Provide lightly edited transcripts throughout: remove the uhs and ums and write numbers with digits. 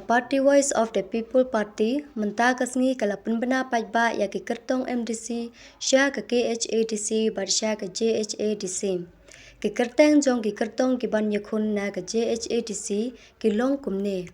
Ka Party Voice of the People Party menta kasngi kala pynbna Peit ya ki kertong MDC sya ka KHADC sya ka JHADC. Ki kerteng jong ki kertong ki ban yakun na ka JHADC ki long kumne.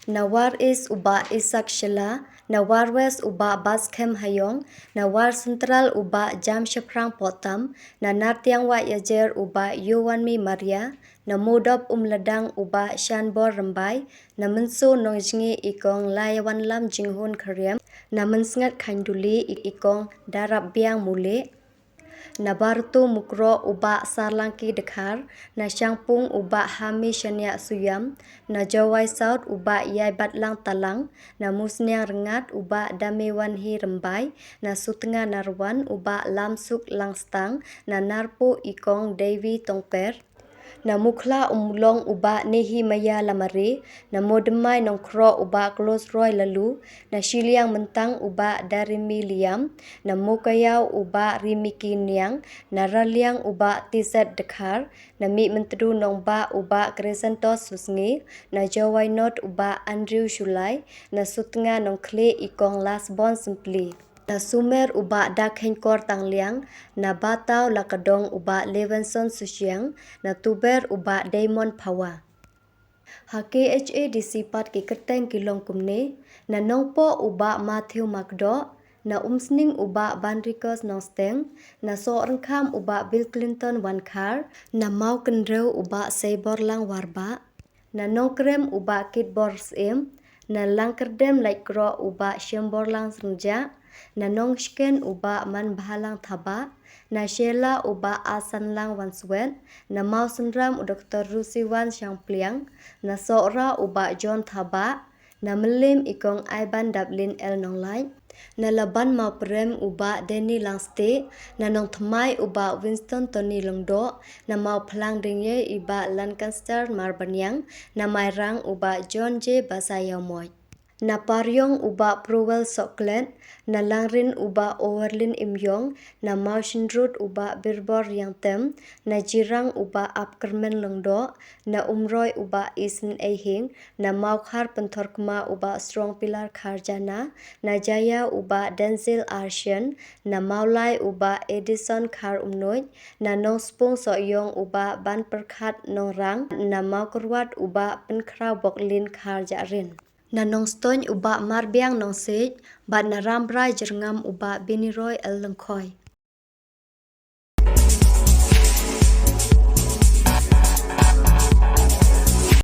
Na war is uba Isak Shela, na war west uba Baskem Hayong, na war central uba Jam Sheprang Potam, na nartiang wa yajer uba Yowanmi Maria, na modop ladang uba Shanbor Rambai, na menso nongjngi ikong layawan lam jinghun karyam, na mensngat khanduli ikong darab biang mule, na bartu mukro uba sarlangki dekhar, na syangpung uba hami shanya suyam, na jawai saut uba yai batlang talang, na musnyang rengat uba damewan hi rembai, na sutenga narwan uba lamsuk langstang, na narpo ikong Devi Tongper, na mukla umulong uba nehi maya lamari, na modemai nongkro uba close roy lalu, na shiliang mentang uba darimi liam, na mukayau uba rimiki niang, na raliang uba tizat dekhar, na mi mentru nongba uba kresentos susngi, na jawai not uba Andrew Shulai, na sutenga nongkle ikong lasbon simpli. Na sumer uba dakhengkor tangliang, na batau lakadong uba Levinson Susyang, na tuber uba Diamond Pawa. Ha KHADC pat ki kerteng kilong kumne, na nongpo uba Matthew Magdo, na umsning uba Bandrikos Nosteng, na so rengkam uba Bill Clinton Wankar, na mau kendrew uba Seiborlang Warba, na nongkrem uba Kit Borsim, na langkerdem laikro uba Syemborlang Senja, na nongsken uba man bahalang thaba, na shela uba asanlang wanswet, na mau senram Dr. Rusiwan Syangpliang, na sora uba John Thaba, na melim ikong Iban Dublin El Nonglai, na laban mau prem uba Denny Langste, na nong thmai uba Winston Tony Longdo, na mau plang dingye iba Lancaster Marbanyang, na mairang uba John J. Basayamoy. Na paryong uba Prowell Soklet, na langrin uba Overlin Imyong, na mau shinrut uba Birbor Yang Tem, na jirang uba Apkermen Longdo, na umroy uba Isen Ehing, na mau khar pentorkma uba Strong Pilar Kharjana, na jaya uba Denzel Arshan, na maulai uba Edison Khar Umnoy, na nong spung soyong uba Ban Perkhat Nongrang, na mau kurwat uba Penkrau Boklin Khar Jarin. Na nong stony uba Marbiang nong sej, bat na rambrai jerngam uba Biniroy El Lengkhoy.